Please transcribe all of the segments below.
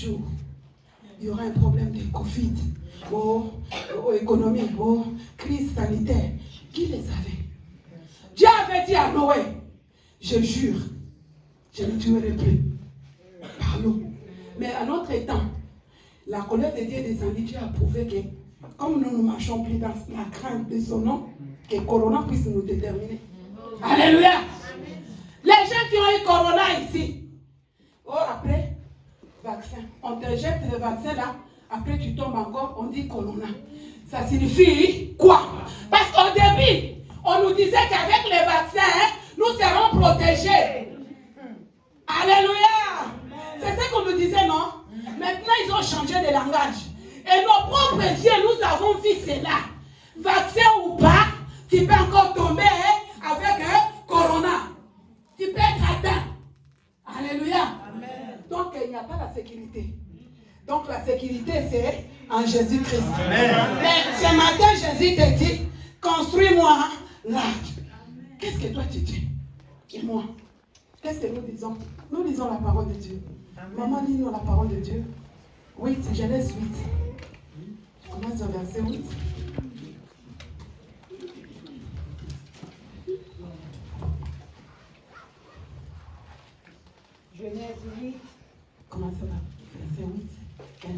jour, il y aura un problème de Covid, économie, crise sanitaire. Qui le savait? Dieu avait dit à Noé, je jure, je ne tuerai plus par l'eau. Mais à notre temps, la colère de Dieu est descendue. Dieu a prouvé que, comme nous ne marchons plus dans la crainte de son nom, que Corona puisse nous déterminer. Alléluia. Les gens qui ont eu Corona ici, après, vaccin, on te jette le vaccin là, après tu tombes encore, on dit Corona. Ça signifie quoi? Parce qu'au début, on nous disait qu'avec les vaccins, nous serons protégés. Alléluia. C'est ce qu'on nous disait, non? Maintenant, ils ont changé de langage. Et nos propres yeux, nous avons vu cela. Vaccin ou pas, tu peux encore tomber avec Corona. Tu peux être atteint. Alléluia. Amen. Donc, il n'y a pas la sécurité. Donc, la sécurité, c'est en Jésus-Christ. Mais ce matin, Jésus te dit, construis-moi l'arche. Qu'est-ce que toi tu dis? Et moi, qu'est-ce que nous disons? Nous lisons la parole de Dieu. Amen. Maman, lis-nous la parole de Dieu. 8, Genèse 8. Je commence au verset 8. Genèse 8. Comment ça va? Verset 8, 15.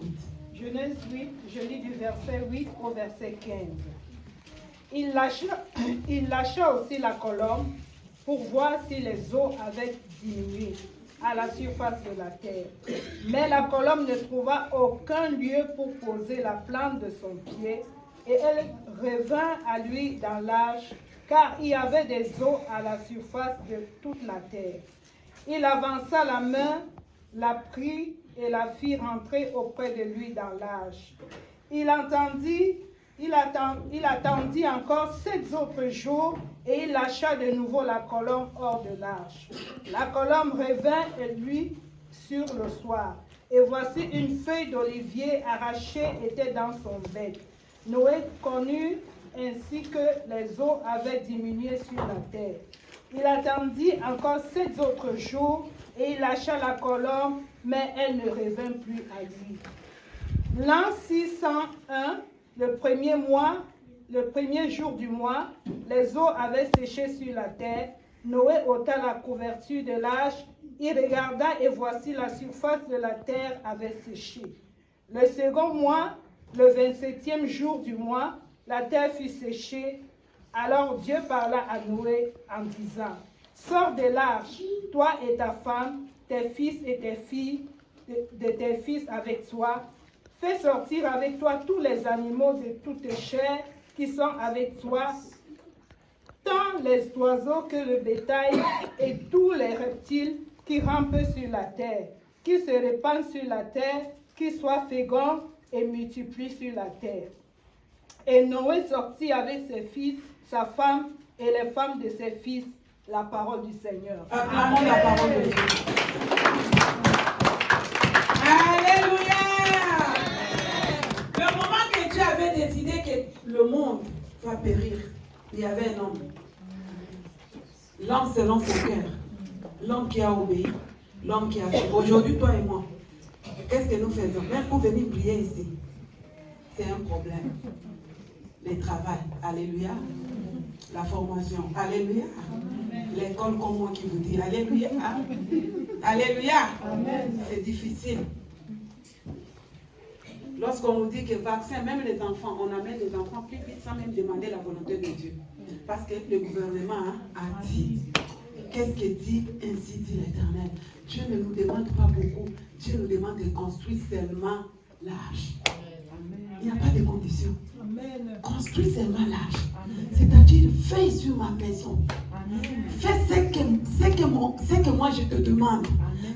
8. Genèse 8, je lis du verset 8 au verset 15. Il lâcha aussi la colombe pour voir si les eaux avaient diminué à la surface de la terre. Mais la colombe ne trouva aucun lieu pour poser la plante de son pied, et elle revint à lui dans l'âge, car il y avait des eaux à la surface de toute la terre. Il avança la main, la prit et la fit rentrer auprès de lui dans l'âge. Il attendit encore 7 autres jours et il lâcha de nouveau la colombe hors de l'arche. La colombe revint et lui sur le soir. Et voici une feuille d'olivier arrachée était dans son bec. Noé connut ainsi que les eaux avaient diminué sur la terre. Il attendit encore 7 autres jours et il lâcha la colombe, mais elle ne revint plus à lui. L'an 601, le premier jour du mois, les eaux avaient séché sur la terre. Noé ôta la couverture de l'arche, il regarda et voici la surface de la terre avait séché. Le second mois, le 27e jour du mois, la terre fut séchée. Alors Dieu parla à Noé en disant, sors de l'arche, toi et ta femme, tes fils et tes filles, de tes fils avec toi. Fais sortir avec toi tous les animaux de toute chair qui sont avec toi, tant les oiseaux que le bétail et tous les reptiles qui rampent sur la terre, qui se répandent sur la terre, qui soient féconds et multiplient sur la terre. Et Noé sortit avec ses fils, sa femme et les femmes de ses fils, la parole du Seigneur. Acclamons la parole de Dieu. Alléluia. Le moment que Dieu avait décidé que le monde va périr, il y avait un homme. L'homme selon son cœur. L'homme qui a obéi. L'homme qui a fait. Aujourd'hui, toi et moi, qu'est-ce que nous faisons? Même pour venir prier ici, c'est un problème. Le travail, alléluia. La formation, alléluia. L'école comme moi qui vous dit, alléluia. Alléluia. C'est difficile. Lorsqu'on nous dit que vaccin, même les enfants, on amène les enfants plus vite sans même demander la volonté de Dieu. Parce que le gouvernement a dit, qu'est-ce que dit ainsi dit l'Éternel? Dieu ne nous demande pas beaucoup, Dieu nous demande de construire seulement l'arche. Il n'y a pas de conditions. Construis seulement l'arche. C'est-à-dire, veille sur ma maison. Fais ce que moi je te demande.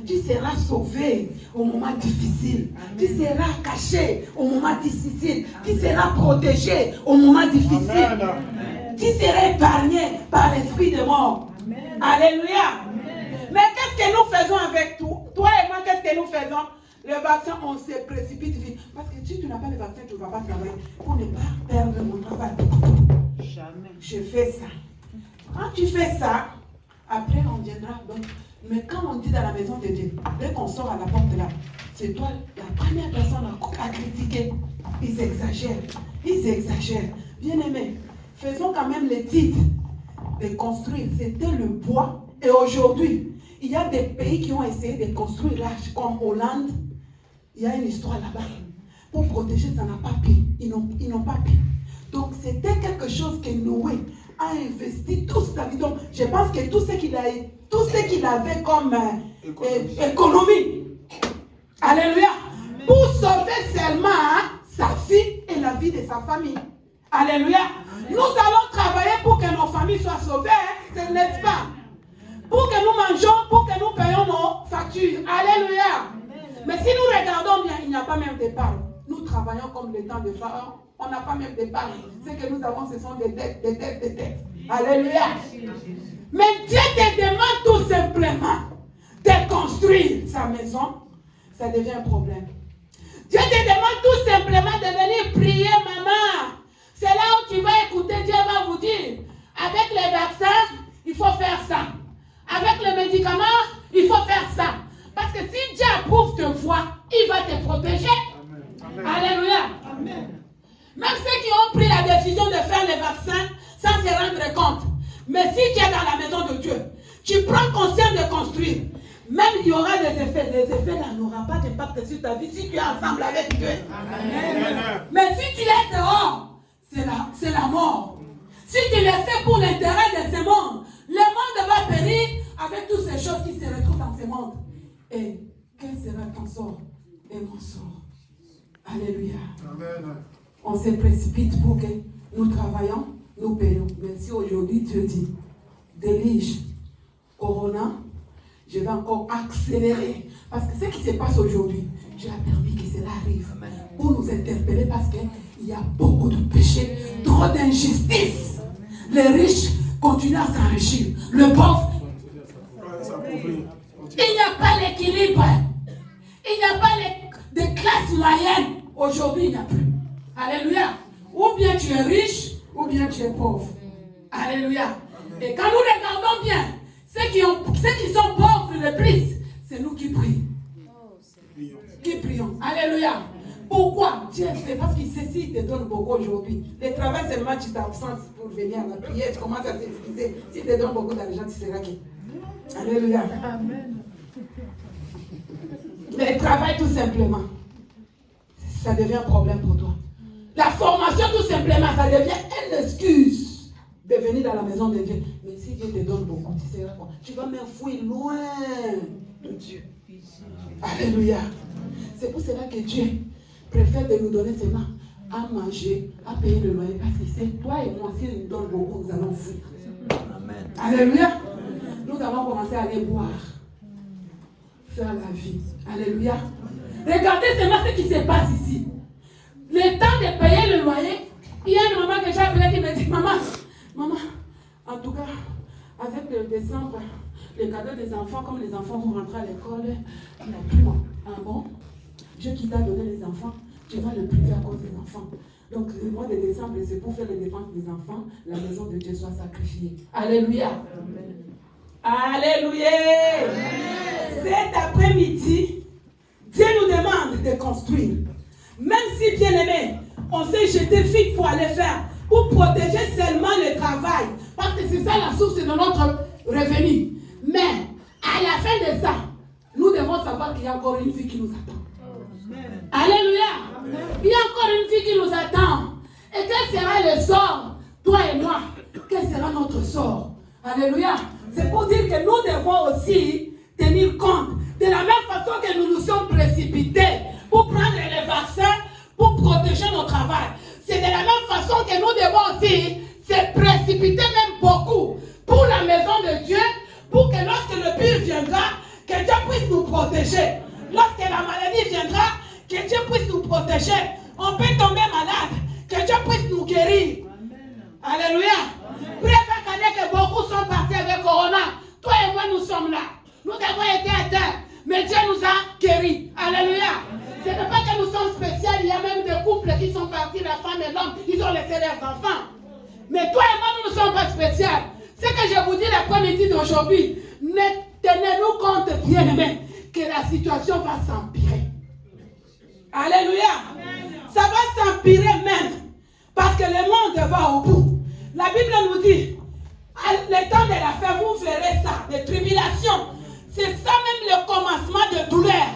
Tu seras sauvé au moment difficile. Tu seras caché au moment difficile. Tu seras protégé au moment difficile. Tu seras épargné par l'esprit de mort. Alléluia. Mais qu'est-ce que nous faisons avec tout? Toi et moi, qu'est-ce que nous faisons? Le vaccin, on se précipite vite. Parce que si tu n'as pas le vaccin, tu ne vas pas travailler. Pour ne pas perdre mon travail. Jamais. Je fais ça. Quand tu fais ça, après on viendra. Donc, Mais quand on dit dans la maison de Dieu, dès qu'on sort à la porte là, c'est toi la première personne à critiquer. Ils exagèrent. Ils exagèrent. Bien aimé, faisons quand même les titres de construire. C'était le bois. Et aujourd'hui, il y a des pays qui ont essayé de construire l'arche, comme Hollande. Il y a une histoire là-bas. Pour protéger, ça n'a pas pu. Ils n'ont pas pu. Donc, c'était quelque chose que Noé a investi toute sa vie. Donc, je pense que tout ce qu'il avait comme économie. Alléluia. Amen. Pour sauver seulement sa fille et la vie de sa famille. Alléluia. Amen. Nous allons travailler pour que nos familles soient sauvées, n'est-ce pas? Pour que nous mangeons, pour que nous payons nos factures. Alléluia. Amen. Mais si nous regardons bien, il n'y a pas même d'épargne. Nous travaillons comme le temps de Pharaon. On n'a pas même d'épargne. Ce que nous avons, ce sont des dettes, des dettes, des dettes. Alléluia. Mais Dieu te demande tout simplement de construire sa maison. Ça devient un problème. Dieu te demande tout simplement de venir prier, maman. C'est là où tu vas écouter. Dieu va vous dire, avec les vaccins, il faut faire ça. Avec les médicaments, il faut faire ça. Parce que si Dieu approuve ta foi, il va te protéger. Amen. Alléluia. Amen. Même ceux qui ont pris la décision de faire les vaccins sans se rendre compte. Mais si tu es dans la maison de Dieu, tu prends conscience de construire. Même il y aura des effets. Les effets là n'auront pas d'impact sur ta vie si tu es ensemble avec Dieu. Amen. Mais si tu es dehors, c'est la mort. Si tu le fais pour l'intérêt de ce monde, le monde va périr avec toutes ces choses qui se retrouvent dans ce monde. Et quel sera ton sort et mon sort? Alléluia. Amen. On se précipite pour que nous travaillons, nous payons. Mais si aujourd'hui Dieu dit, délige, Corona, je vais encore accélérer. Parce que ce qui se passe aujourd'hui, Dieu a permis que cela arrive. Pour nous interpeller parce qu'il y a beaucoup de péchés, trop d'injustice. Les riches continuent à s'enrichir. Le pauvre, il n'y a pas l'équilibre. Il n'y a pas de classe moyenne. Aujourd'hui, il n'y a plus. Alléluia. Ou bien tu es riche, ou bien tu es pauvre. Alléluia. Et quand nous regardons bien, ceux qui sont pauvres le plus, c'est nous qui prions. Qui prions. Alléluia. Pourquoi? Dieu fait parce qu'il sait s'il te donne beaucoup aujourd'hui. Le travail seulement tu t'absentes pour venir à la prière, tu commences à t'excuser. S'il te donne beaucoup d'argent, tu seras qui? Alléluia. Amen. Mais le travail tout simplement, ça devient un problème pour toi. La formation tout simplement, ça devient une excuse de venir dans la maison de Dieu. Mais si Dieu te donne beaucoup, tu seras quoi? Tu vas m'enfouir loin de Dieu. Alléluia. C'est pour cela que Dieu préfère de nous donner seulement à manger, à payer le loyer. Parce que c'est toi et moi, s'il nous donne beaucoup, nous allons fuir. Amen. Alléluia. Nous allons commencer à aller boire. Faire la vie. Alléluia. Regardez seulement ce qui se passe ici. Le temps de payer le loyer, il y a une maman que j'ai appelée qui me dit, maman, en tout cas, avec le décembre, les cadeaux des enfants, comme les enfants vont rentrer à l'école, il n'y a plus. Ah bon? Dieu qui t'a donné les enfants, tu vas le priver à cause des enfants. Donc le mois de décembre, c'est pour faire les défenses des enfants, la maison de Dieu soit sacrifiée. Alléluia. Amen. Alléluia. Amen. Cet après-midi, Dieu nous demande de construire. Même si, bien aimé, on s'est jeté vite pour aller faire, pour protéger seulement le travail. Parce que c'est ça la source de notre revenu. Mais, à la fin de ça, nous devons savoir qu'il y a encore une vie qui nous attend. Amen. Alléluia. Amen. Il y a encore une vie qui nous attend. Et quel sera le sort, toi et moi? Quel sera notre sort? Alléluia. C'est pour dire que nous devons aussi tenir compte. De la même façon que nous nous sommes précipités pour prendre les vaccins, pour protéger nos travail. C'est de la même façon que nous devons aussi se précipiter même beaucoup pour la maison de Dieu, pour que lorsque le pire viendra, que Dieu puisse nous protéger. Lorsque la maladie viendra, que Dieu puisse nous protéger. On peut tomber malade, que Dieu puisse nous guérir. Amen. Alléluia. Préfère que beaucoup sont partis avec Corona. Toi et moi, nous sommes là. Nous avons été atteints, mais Dieu nous a guéris. Alléluia. Ce n'est pas que nous sommes spéciaux. Il y a même des couples qui sont partis, la femme et l'homme, ils ont laissé leurs enfants. Mais toi et moi, nous ne sommes pas spéciaux. Ce que je vous dis l'après-midi d'aujourd'hui, ne tenez-nous compte, bien-aimés, que la situation va s'empirer. Alléluia. Ça va s'empirer même. Parce que le monde va au bout. La Bible nous dit, le temps de la fin, vous verrez ça, des tribulations. C'est ça même le commencement de douleur.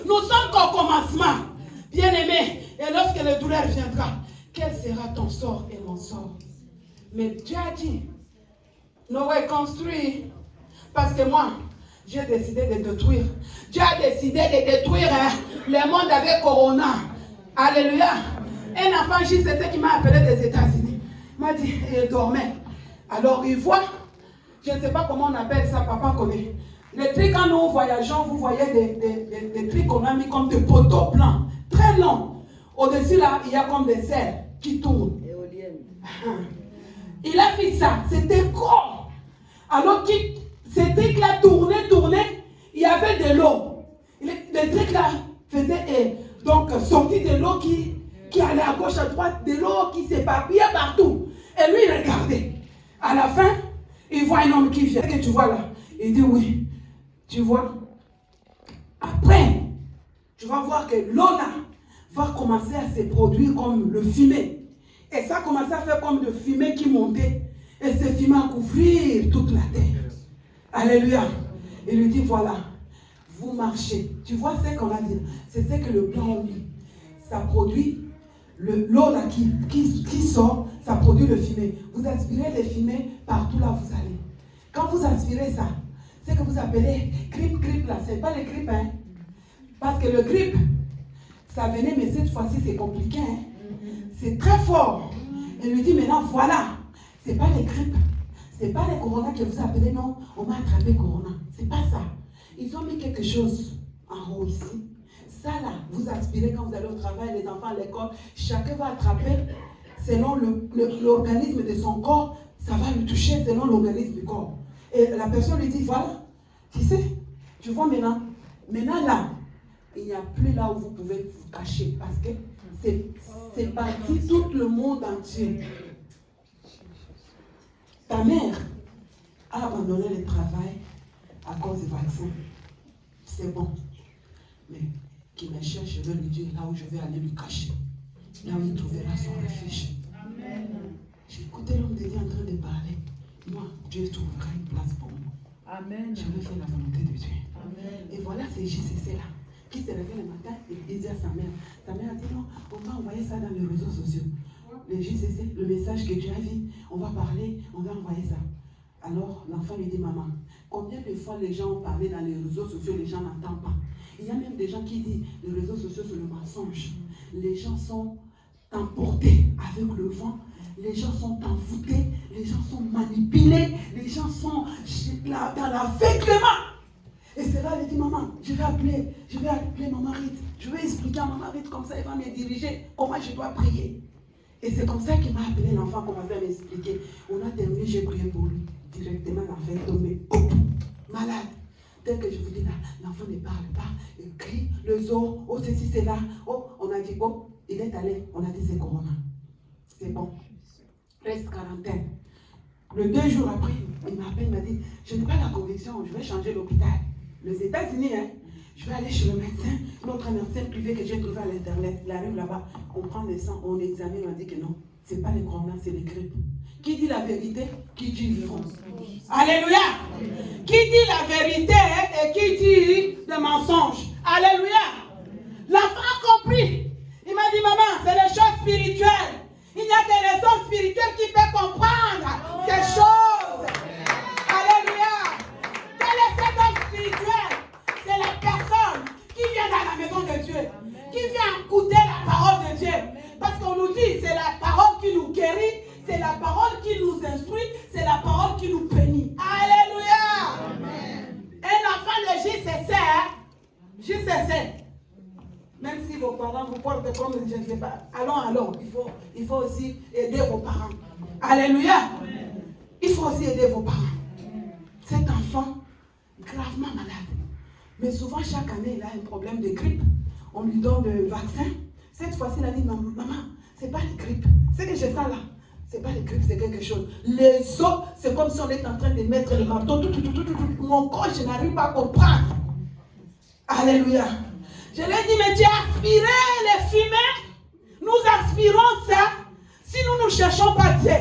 Nous sommes qu'au commencement. Bien-aimés, et lorsque la douleur viendra, quel sera ton sort et mon sort? Mais Dieu a dit, Noé construit. Parce que moi, j'ai décidé de détruire. Dieu a décidé de détruire le monde avec Corona. Alléluia. Un enfant, c'était qui m'a appelé des États-Unis. Il m'a dit, il dormait. Alors il voit, je ne sais pas comment on appelle ça, papa connaît. Les trucs, quand nous voyageons, vous voyez des trucs qu'on a mis comme des poteaux blancs, très longs. Au-dessus là, il y a comme des ailes qui tournent. Il a fait ça, c'était gros. Alors ces trucs-là tournaient, il y avait de l'eau. Les trucs-là faisaient donc sortir de l'eau qui allait à gauche, à droite, de l'eau qui s'éparpillait partout. Et lui, il regardait. À la fin, il voit un homme qui vient. Qu'est-ce que tu vois là? Il dit oui. Tu vois? Après, tu vas voir que l'eau là va commencer à se produire comme le fumée. Et ça a commencé à faire comme de fumée qui montait. Et ce fumée a couvrir toute la terre. Alléluia. Il lui dit voilà, vous marchez. Tu vois ce qu'on a dit? C'est ce que le plan dit. Ça produit l'eau là qui sort, ça produit le fumée. Vous aspirez le fumée partout là où vous allez. Quand vous aspirez ça, c'est que vous appelez grippe là, c'est pas le grippe, hein. Parce que le grippe, ça venait, mais cette fois-ci c'est compliqué, hein. C'est très fort. Il lui dit maintenant voilà, c'est pas les grippes, c'est pas les corona que vous appelez, non, on m'a attrapé corona. C'est pas ça. Ils ont mis quelque chose en haut ici. Ça là, vous aspirez quand vous allez au travail, les enfants à l'école, chacun va attraper selon l'organisme de son corps, ça va le toucher selon l'organisme du corps. Et la personne lui dit, voilà, tu sais, tu vois maintenant là, il n'y a plus là où vous pouvez vous cacher parce que c'est parti tout le monde entier. Ta mère a abandonné le travail à cause du vaccin. C'est bon. Mais qu'il me cherche, je vais lui dire là où je vais aller lui cacher. Là où il trouvera son refuge. Amen. J'ai écouté l'homme de Dieu en train de parler. Moi, Dieu trouvera une place pour moi. Amen. Je vais faire la volonté de Dieu. Amen. Et voilà ces JCC là qui se réveille le matin et dit à sa mère. Sa mère a dit non, on va envoyer ça dans les réseaux sociaux. Les JCC, le message que tu as vu, on va parler, on va envoyer ça. Alors l'enfant lui dit maman, combien de fois les gens ont parlé dans les réseaux sociaux, les gens n'entendent pas. Il y a même des gens qui disent les réseaux sociaux c'est le mensonge. Les gens sont emportés avec le vent, les gens sont envoûtés, les gens sont manipulés, les gens sont dans l'aveuglement. Et c'est là, il dit maman, je vais appeler maman Rite, je vais expliquer à maman Rite comme ça, elle va me diriger comment je dois prier. Et c'est comme ça qu'il m'a appelé l'enfant, commencé à m'expliquer. On a terminé, j'ai prié pour lui. Directement, l'enfant est tombé, malade. Tel que je vous dis là, l'enfant ne parle pas, il crie, le zoo, oh ceci, c'est là. Oh, on a dit, oh, il est allé, on a dit c'est corona. C'est bon. Reste quarantaine. Le 2 jours après, il m'appelle, il m'a dit, je n'ai pas la conviction, je vais changer l'hôpital. Les États-Unis, hein, je vais aller chez le médecin, notre médecin privé que j'ai trouvé à l'internet, il arrive là-bas, on prend le sang, on examine, on dit que non, ce n'est pas les corona, c'est les grippes. Qui dit la vérité? Qui dit le faux? Alléluia! Qui dit la vérité et qui dit le mensonge? Alléluia! L'enfant a compris. Il m'a dit, maman, c'est les choses spirituelles. Il n'y a que les hommes spirituels qui peuvent comprendre ces choses. Alléluia! Quel est cet homme spirituel? C'est la personne qui vient dans la maison de Dieu, qui vient écouter la parole de Dieu. Parce qu'on nous dit, c'est la parole qui nous guérit, c'est la parole qui nous instruit, c'est la parole qui nous bénit. Alléluia! Amen. Un enfant de JCC, JCC. Même si vos parents vous portent comme, je ne sais pas, allons, il faut aussi aider vos parents. Alléluia! Amen. Il faut aussi aider vos parents. Cet enfant, gravement malade. Mais souvent, chaque année, il a un problème de grippe. On lui donne le vaccin. Cette fois-ci, il a dit, maman, ce n'est pas la grippe. Ce que j'ai ça là, C'est pas les griffes, c'est quelque chose. Les os, c'est comme si on est en train de mettre le marteau. Mon corps, je n'arrive pas à comprendre. Alléluia. Je lui ai dit, mais tu as aspiré les fumées. Nous aspirons ça. Si nous ne cherchons pas Dieu,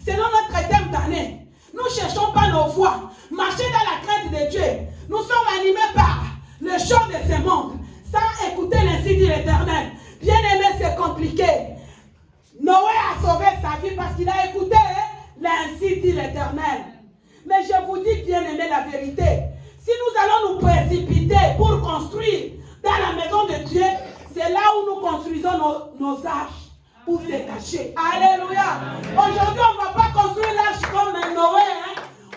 selon notre thème d'année, nous ne cherchons pas nos voies. Marcher dans la crainte de Dieu. Nous sommes animés par le chant de ce monde. Sans écouter l'ainsi dit l'Éternel. Bien aimé, c'est compliqué. Noé a sauvé sa vie parce qu'il a écouté l'ainsi dit l'Éternel. Mais je vous dis, bien aimé, la vérité. Si nous allons nous précipiter pour construire dans la maison de Dieu, c'est là où nous construisons nos arches pour se cacher. Alléluia. Aujourd'hui, on ne va pas construire l'arche comme Noé.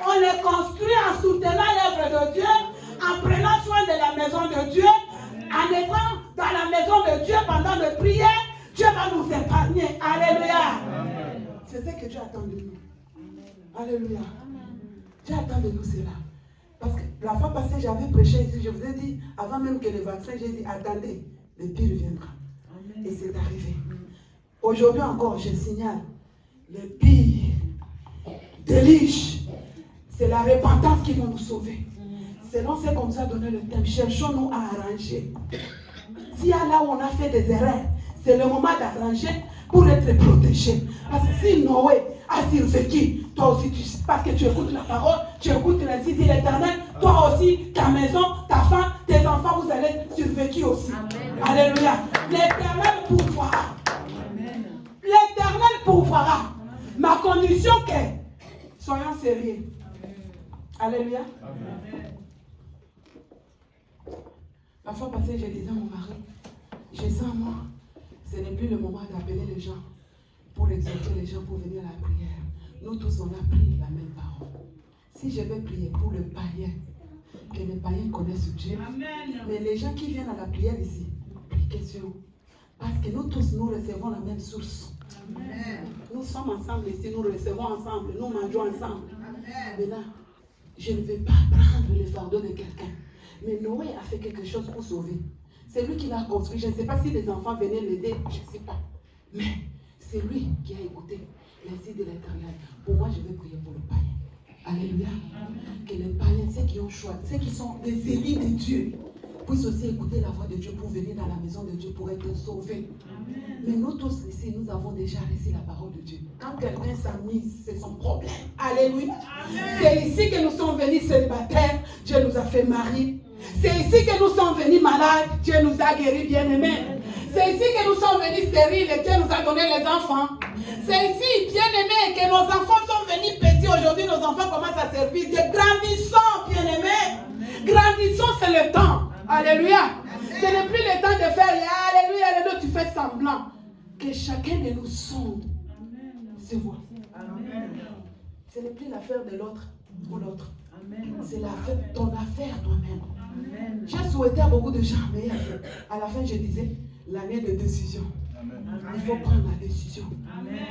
On les construit en soutenant l'œuvre de Dieu, en prenant soin de la maison de Dieu, en étant dans la maison de Dieu pendant le prière. Dieu va nous épargner. Alléluia. C'est ce que Dieu attend de nous. Alléluia. Dieu attend de nous cela. Parce que la fois passée, j'avais prêché ici, je vous ai dit, avant même que le vaccin, j'ai dit, attendez, le pire viendra. Et c'est arrivé. Aujourd'hui encore, je signale, le pire délige, c'est la repentance qui va nous sauver. Selon ce qu'on nous a donné le thème, cherchons-nous à arranger. S'il y a là où on a fait des erreurs, c'est le moment d'arranger pour être protégé. Parce que si Noé a survécu, toi aussi, parce que tu écoutes la parole, tu écoutes l'ainsi dit l'Éternel, toi aussi, ta maison, ta femme, tes enfants, vous allez survécu aussi. Amen. Alléluia. L'Éternel pourvoira. L'Éternel pourvoira. Ma condition est, soyons sérieux. Alléluia. Amen. La fois passée, je disais à mon mari, je sens moi, ce n'est plus le moment d'appeler les gens pour exhorter les gens pour venir à la prière. Nous tous, on a pris la même parole. Si je vais prier pour le païen, que les païens connaissent Dieu, amen. Mais les gens qui viennent à la prière ici, plus question. Parce que nous tous, nous recevons la même source. Amen. Nous sommes ensemble ici, nous recevons ensemble, nous mangeons ensemble. Amen. Mais là, je ne vais pas prendre le fardeau de quelqu'un. Mais Noé a fait quelque chose pour sauver. C'est lui qui l'a construit. Je ne sais pas si les enfants venaient l'aider, je ne sais pas. Mais c'est lui qui a écouté l'ainsi de l'Éternel. Pour moi, je vais prier pour le païen. Alléluia. Amen. Que les païens, ceux qui ont choisi, ceux qui sont des élus de Dieu, puissent aussi écouter la voix de Dieu pour venir dans la maison de Dieu pour être sauvés. Amen. Mais nous tous ici, nous avons déjà reçu la parole de Dieu. Quand quelqu'un s'amuse, c'est son problème. Alléluia. Amen. C'est ici que nous sommes venus célibataires. Dieu nous a fait mari. C'est ici que nous sommes venus malades. Dieu nous a guéris, bien-aimés. C'est ici que nous sommes venus stériles et Dieu nous a donné les enfants. C'est ici, bien-aimés, que nos enfants sont venus petits. Aujourd'hui, nos enfants commencent à servir Dieu. Grandissons, bien-aimés. Grandissons, c'est le temps. Alléluia. Ce n'est plus le temps de faire Alléluia, alléluia, tu fais semblant. Que chacun de nous sonde se voit. Ce n'est plus l'affaire de l'autre ou l'autre. C'est ton affaire toi-même. J'ai souhaité à beaucoup de gens, mais à la fin je disais, l'année de décision. Amen. Il faut prendre la décision.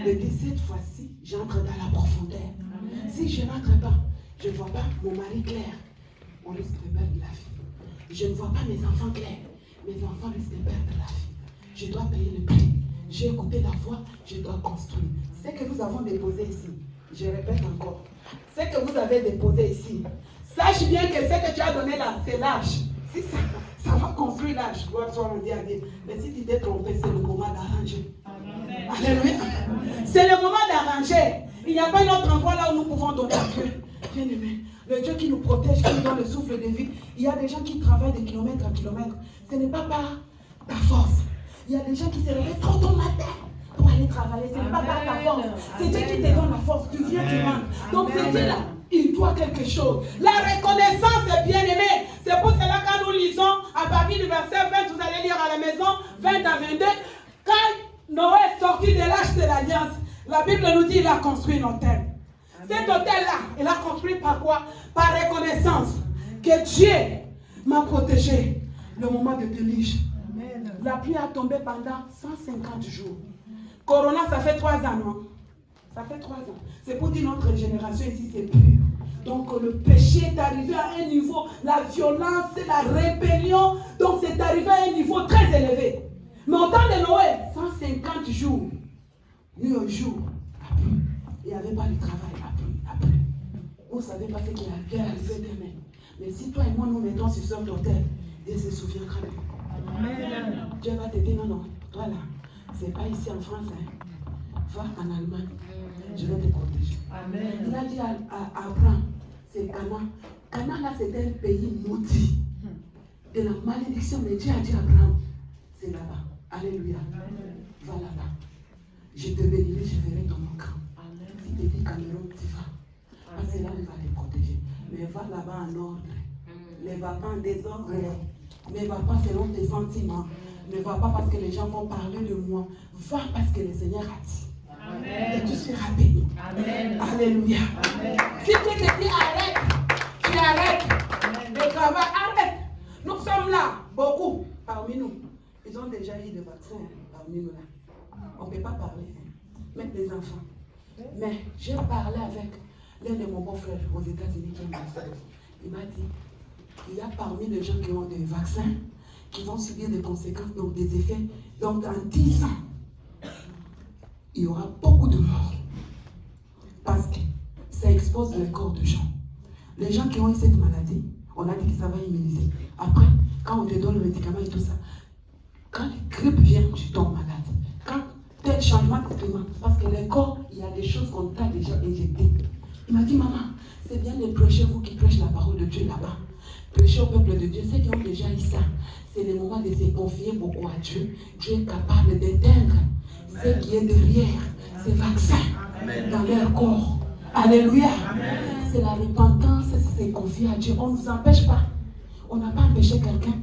De dire cette fois-ci, j'entre dans la profondeur. Amen. Si je n'entre pas, je ne vois pas mon mari clair, on risque de perdre la vie. Je ne vois pas mes enfants clairs, mes enfants risquent de perdre la vie. Je dois payer le prix. J'ai écouté la voix, je dois construire. Ce que nous avons déposé ici, je répète encore, ce que vous avez déposé ici, sache bien que ce que tu as donné là, c'est l'âge. Si ça va construire l'âge, gloire soit rendue à Dieu. Mais si tu t'es trompé, c'est le moment d'arranger. Alléluia. C'est le moment d'arranger. Il n'y a pas un autre endroit là où nous pouvons donner à Dieu. Bien-aimé, le Dieu qui nous protège, qui nous donne le souffle de vie. Il y a des gens qui travaillent de kilomètre en kilomètre. Ce n'est pas par ta force. Il y a des gens qui se réveillent trop tôt le matin pour aller travailler. Ce n'est pas par ta force. C'est Dieu qui te donne la force. Tu viens, tu rentres. Donc c'est Dieu là. Il doit quelque chose. La reconnaissance est bien aimée. C'est pour cela que quand nous lisons à partir du verset 20, vous allez lire à la maison 20 à 22. Quand Noé est sorti de l'arche de l'Alliance, la Bible nous dit qu'il a construit un hôtel. Cet hôtel-là, il a construit par quoi? Par reconnaissance que Dieu m'a protégé le moment de déluge. La pluie a tombé pendant 150 jours. Corona, ça fait 3 ans, non? Ça fait 3 ans. C'est pour dire notre génération ici, c'est pur. Donc le péché est arrivé à un niveau, la violence, la rébellion, donc c'est arrivé à un niveau très élevé. Mais au temps de Noé, 150 jours, nuit au jour, Il n'y avait pas de travail après. Vous ne savez pas ce qui est arrivé demain. Mais si toi et moi nous mettons sur l'autel, Dieu se souviendra de nous. Amen. Dieu va te dire non, toi là, c'est pas ici en France. Va en Allemagne. Je vais te protéger. Amen. Il a dit à Abraham, c'est Canaan. Canaan là, c'était un pays maudit. De la malédiction, mais Dieu a dit à Abraham, c'est là-bas. Alléluia. Amen. Va là-bas. Je te bénirai, je verrai ton camp. Si tu dis Cameroun, tu vas. Parce que là, il va te protéger. Mais va là-bas en ordre. Ne va pas en désordre. Ne va pas selon tes sentiments. Ne va pas parce que les gens vont parler de moi. Va parce que le Seigneur a dit. Amen. Et tu seras béni. Amen. Alléluia. Amen. Si tu te dis arrête, tu arrêtes. Le travail, arrête. Nous sommes là, beaucoup parmi nous. Ils ont déjà eu des vaccins parmi nous là. On ne peut pas parler, même les enfants. Mais j'ai parlé avec l'un de mon beau-frère aux États-Unis qui est médecin. Il m'a dit, il y a parmi les gens qui ont des vaccins qui vont subir des conséquences, donc des effets. Donc en 10 ans, il y aura beaucoup de morts. Parce que ça expose le corps des gens. Les gens qui ont eu cette maladie, on a dit que ça va immuniser. Après, quand on te donne le médicament et tout ça, quand la grippe vient, tu tombes malade. Quand tel changement de climat, parce que le corps, il y a des choses qu'on t'a déjà injectées. Il m'a dit, maman, c'est bien de prêcher, vous qui prêchez la parole de Dieu là-bas. Prêchez au peuple de Dieu. Ceux qui ont déjà eu ça, c'est le moment de se confier beaucoup à Dieu. Dieu est capable d'éteindre ce qui est derrière ces vaccins dans leur corps. Alléluia. C'est la repentance, c'est se confier à Dieu. On ne nous empêche pas. On n'a pas empêché quelqu'un.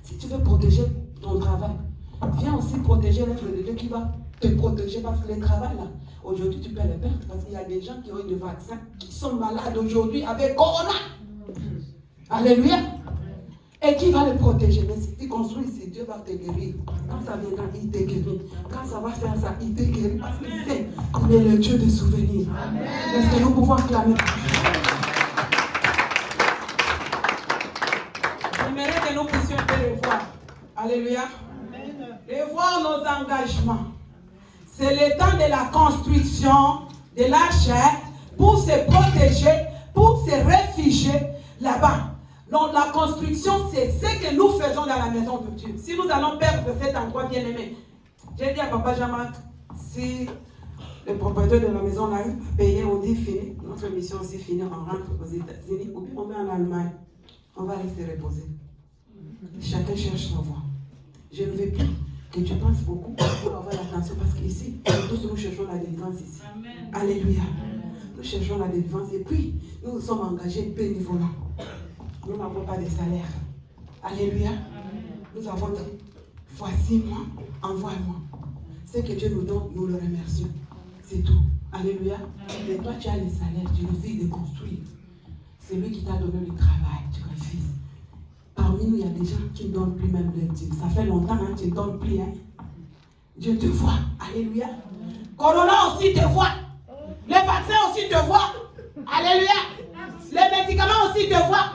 Si tu veux protéger ton travail, viens aussi protéger l'œuvre de Dieu qui va te protéger parce que le travail là, aujourd'hui tu peux le perdre parce qu'il y a des gens qui ont eu des vaccins qui sont malades aujourd'hui avec Corona. Alléluia. Et qui va le protéger? Mais si tu construis ici, Dieu va te guérir. Quand ça viendra, il te guérit. Quand ça va faire ça, il te guérit parce qu'il sait qu'il est le Dieu des souvenirs. Est-ce que nous pouvons acclamer? J'aimerais que nous puissions revoir. Alléluia. Revoir nos engagements. C'est le temps de la construction de la chair pour se protéger, pour se réfugier là-bas. Donc la construction, c'est ce que nous faisons dans la maison de Dieu. Si nous allons perdre cet endroit bien aimé, j'ai dit à Papa Jean-Marc, si le propriétaire de la maison n'arrive pas à payer, on dit fini, notre mission aussi finie, on rentre aux États-Unis ou bien on va en Allemagne, on va aller se reposer. Chacun cherche sa voie. Je ne veux plus que tu penses beaucoup pour avoir l'attention parce qu'ici, tous nous cherchons la délivrance ici. Amen. Alléluia. Amen. Nous cherchons la délivrance et puis nous sommes engagés bénévolement. Nous n'avons pas de salaire. Alléluia. Amen. Nous avons dit, voici moi, envoie-moi. Ce que Dieu nous donne, nous le remercions. C'est tout. Alléluia. Mais toi, tu as le salaire, tu refuses de construire. C'est lui qui t'a donné le travail, tu refuses. Parmi nous, il y a des gens qui ne donnent plus même leur Dieu. Ça fait longtemps que tu ne donnes plus. Hein? Dieu te voit. Alléluia. Corona aussi te voit. Les vaccins aussi te voient. Alléluia. Les médicaments aussi te voient.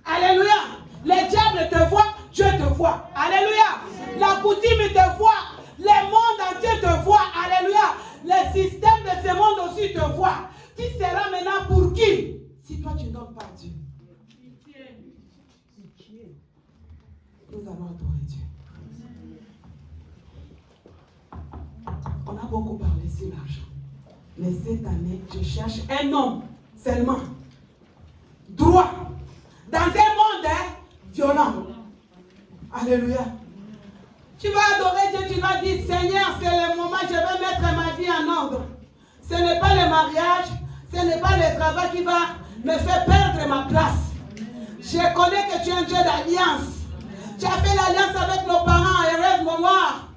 Alléluia. Les diables te voient. Dieu te voit. Alléluia. La coutume te voit. Le monde entier te voit. Alléluia. Le système de ce monde aussi te voit. Qui sera maintenant pour qui? Si toi tu ne donnes pas à Dieu. Nous allons adorer Dieu. On a beaucoup parlé sur l'argent. Mais cette année, je cherche un homme seulement. Droit. Dans un monde violent. Alléluia. Tu vas adorer Dieu, tu vas dire, Seigneur, c'est le moment, je vais mettre ma vie en ordre. Ce n'est pas le mariage, ce n'est pas le travail qui va me faire perdre ma place. Je connais que tu es un Dieu d'alliance. Tu as fait l'alliance avec nos parents, heureuse mémoire.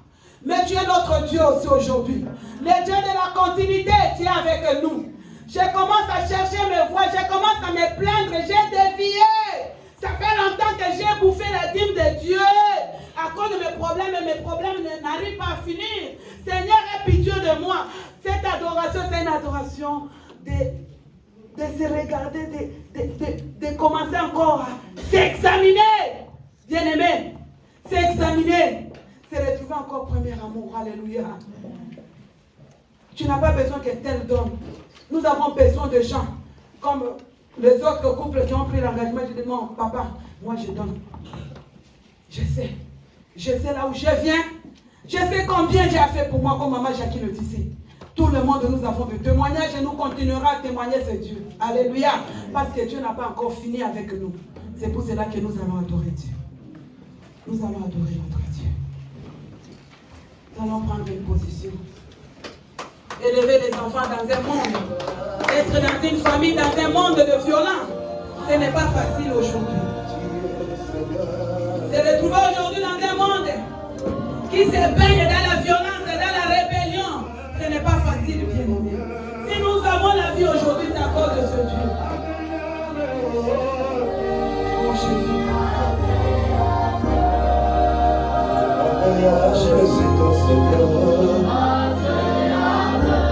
Mais tu es notre Dieu aussi aujourd'hui. Le Dieu de la continuité, tu es avec nous. Je commence à chercher mes voies, je commence à me plaindre, j'ai dévié. Ça fait longtemps que j'ai bouffé la dîme de Dieu. À cause de mes problèmes n'arrivent pas à finir. Seigneur, aie pitié de moi. Cette adoration, c'est une adoration de se regarder, de commencer encore à s'examiner. Bien-aimé, s'examiner, c'est retrouver encore premier amour. Alléluia. Tu n'as pas besoin que tel donne. Nous avons besoin de gens comme les autres couples qui ont pris l'engagement. Je dis non, papa, moi je donne. Je sais là où je viens. Je sais combien Dieu a fait pour moi, comme maman Jackie le disait. Tout le monde, nous avons des témoignages et nous continuerons à témoigner ce Dieu. Alléluia. Parce que Dieu n'a pas encore fini avec nous. C'est pour cela que nous allons adorer Dieu. Nous allons adorer notre Dieu. Nous allons prendre une position. Élever les enfants dans un monde. Être dans une famille, dans un monde de violence. Ce n'est pas facile aujourd'hui. Se retrouver aujourd'hui dans un monde qui se baigne dans la violence et dans la rébellion. Ce n'est pas facile, bien aimé. Si nous avons la vie aujourd'hui, c'est à cause de ce Dieu. Oh Jésus.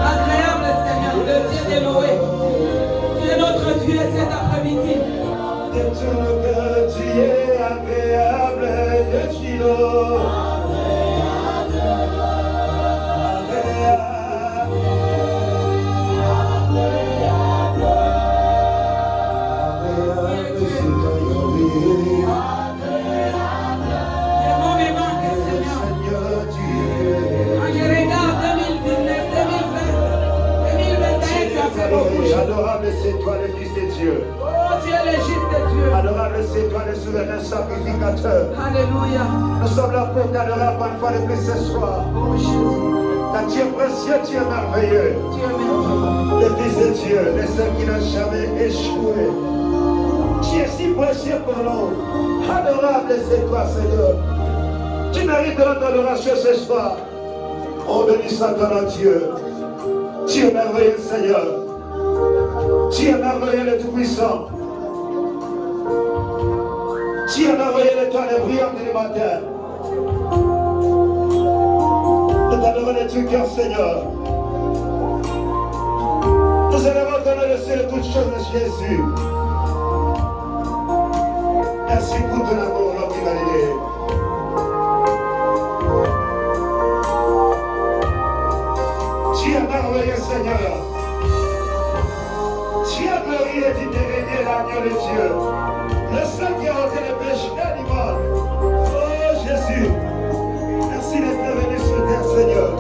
Agréable Seigneur, le Dieu de Noé. Tu es notre Dieu cet après-midi. Tu es agréable de Shiloh. Adorable c'est toi le Fils de Dieu. Oh, tu es le juste Dieu. Adorable c'est toi le souverain sacrificateur. Alléluia. Nous sommes là pour t'adorer encore une fois de plus ce soir. Oh Jésus. Car tu es précieux, tu es merveilleux. Tu es merveilleux. Le Fils de Dieu, le seul qui n'a jamais échoué. Tu es si précieux pour nous. Adorable c'est toi, Seigneur. Tu mérites notre adoration ce soir. Oh, béni soit ton nom, Dieu. Tu es merveilleux, Seigneur. Tu es merveilleux, le Tout-Puissant. Tu es merveilleux, l'étoile brillante du matin. Nous t'adorons de tout cœur, Seigneur. Nous élevons ton nom dessus de toutes choses, Jésus. Merci pour ton amour, l'homme qui Galilée. Tu es merveilleux, Seigneur. Tu es glorieux, tu t'es régné l'agneau de Dieu. Le seul qui a ôté le péché du monde. Oh Jésus, merci d'être venu sur terre, Seigneur.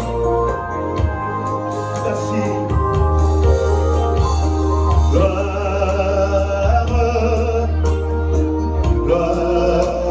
Merci. Gloire, gloire.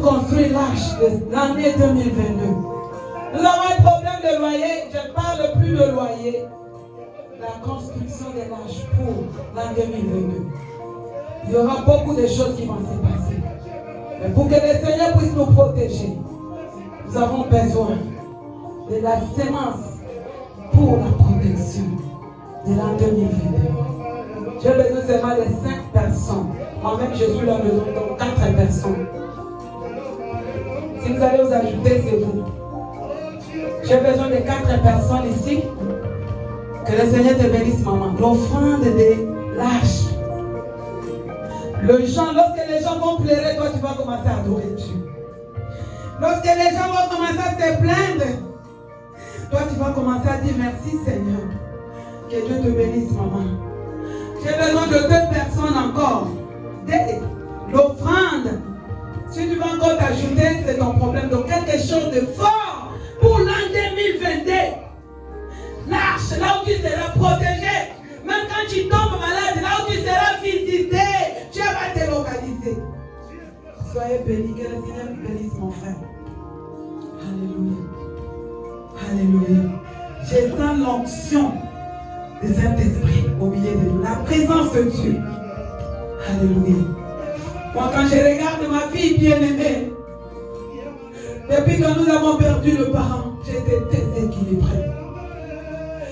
pour construire l'arche de l'année 2022. Nous avons un problème de loyer. Je ne parle plus de loyer. La construction de l'arche pour l'an 2022. Il y aura beaucoup de choses qui vont se passer. Mais pour que le Seigneur puisse nous protéger, nous avons besoin de la sémence pour la protection de l'an 2022. J'ai besoin seulement de 5 personnes. Moi-même, je suis là de 4 personnes. Si vous allez vous ajouter, c'est vous. J'ai besoin de 4 personnes ici. Que le Seigneur te bénisse, maman. L'offrande de l'âge. Lorsque les gens vont pleurer, toi, tu vas commencer à adorer Dieu. Lorsque les gens vont commencer à se plaindre, toi, tu vas commencer à dire merci, Seigneur. Que Dieu te bénisse, maman. J'ai besoin de 2 personnes encore. L'offrande. Si tu vas encore t'ajouter, c'est ton problème. Donc, quelque chose de fort pour l'an 2022. L'arche, là où tu seras protégé. Même quand tu tombes malade, là où tu seras visité, Dieu va te localiser. Soyez bénis, que le Seigneur vous bénisse, mon frère. Alléluia. Alléluia. Je sens l'onction des Saint-Esprit au milieu de nous. La présence de Dieu. Alléluia. Moi, quand je regarde ma fille bien-aimée, depuis que nous avons perdu le parent, j'étais déséquilibrée.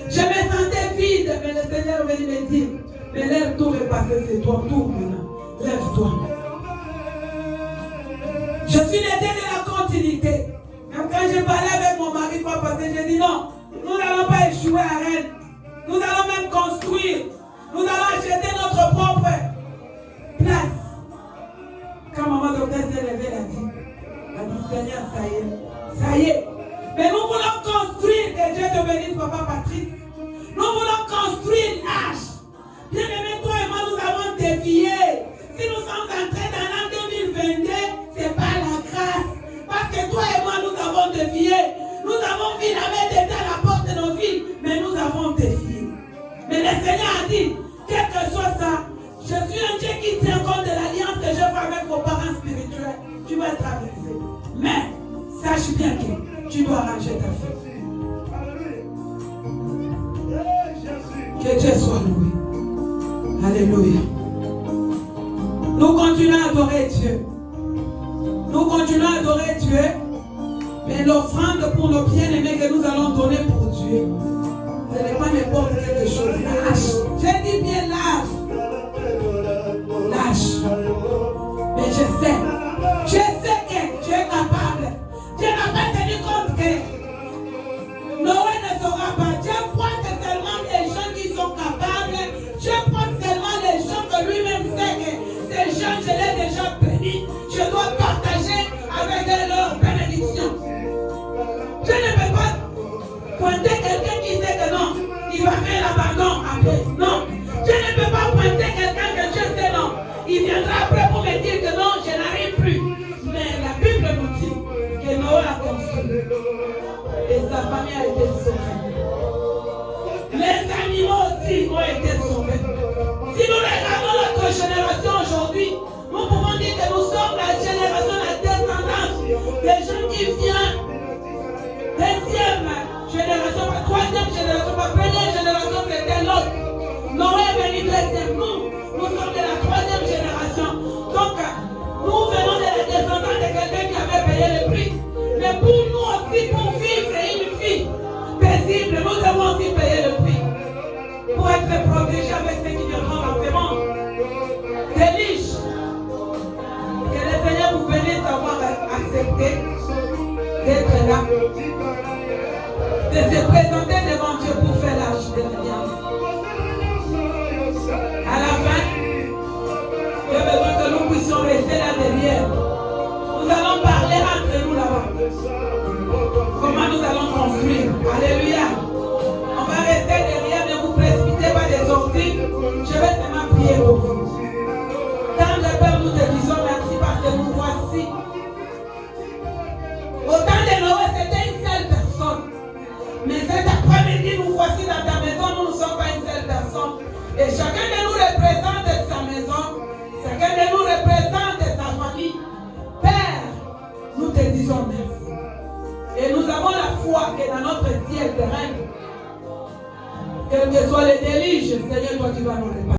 Je me sentais vide, mais le Seigneur venait me dire, mais l'air tout est passé, c'est toi, tout maintenant. Lève-toi. Je suis l'été de la continuité. Même quand j'ai parlé avec mon mari fois passé, j'ai dit non, nous n'allons pas échouer à Rennes. Nous allons même construire. Nous allons acheter notre propre place. Quand maman docteur s'est levée, elle a dit, Seigneur, ça y est. Mais nous voulons construire, que Dieu te bénisse, papa Patrice. Nous voulons construire l'âge. Bien aimé, toi et moi, nous avons dévié. Si nous sommes entrés dans l'an 2022, ce n'est pas la grâce. Parce que toi et moi, nous avons dévié. Nous avons vu la main de Dieu à la porte de nos vies, mais nous avons dévié. Mais le Seigneur a dit, quel que soit ça, je suis un Dieu qui tient compte de l'alliance que je fais avec vos parents spirituels. Tu vas être traversé. Mais, sache bien que tu dois arranger ta vie. Que Dieu soit loué. Alléluia. Nous continuons à adorer Dieu. Nous continuons à adorer Dieu. Mais l'offrande pour nos bien-aimés que nous allons donner pour Dieu, ce n'est pas n'importe quelque chose. Lâche. J'ai dit bien lâche. Lâche. Mais je sais que Dieu est capable. Dieu n'a pas tenu compte que Noé ne saura pas. Dieu pointe seulement les gens qui sont capables. Dieu pointe seulement les gens que lui-même sait que ces gens, je l'ai déjà béni. Je dois partager avec eux leur bénédiction. Je ne peux pas pointer quelqu'un qui sait que non, il va faire l'abandon après. Non. Je ne peux pas pointer quelqu'un que Dieu sait non. Il viendra après pour me dire que non, je n'arrive plus. Mais la Bible nous dit que Noé a construit. Et sa famille a été sauvée. Les animaux aussi ont été sauvés. Si nous regardons notre génération aujourd'hui, nous pouvons dire que nous sommes la génération, la descendance des gens qui viennent. Deuxième génération, la troisième génération, la première génération c'était l'autre. Noé est venu deuxième. Nous sommes de la troisième génération. Donc, nous venons de la descendance de quelqu'un qui avait payé le prix. Mais pour nous aussi, pour vivre une vie paisible, nous devons aussi payer le prix. Pour être protégés avec ceux qui viendront dans ce monde. Délige. Que le Seigneur vous bénisse d'avoir accepté d'être là. De se présenter devant Dieu pour faire l'âge de l'alliance. À la fin, j'ai besoin que nous puissions rester là derrière. Nous allons parler entre nous là-bas. Comment nous allons construire. Alléluia. On va rester derrière, ne vous précipitez pas des sorties. Je vais seulement prier pour vous. Tant de Père, nous te disons merci parce que nous voici. Au temps de Noé, c'était une seule personne. Mais cet après-midi, nous voici dans ta maison, nous ne sommes pas une seule personne. Et chacun de nous représente sa maison, chacun de nous représente sa famille. Père, avons la foi que dans notre ciel terrestre, quels que soient les déluges, Seigneur, toi tu vas nous réparer.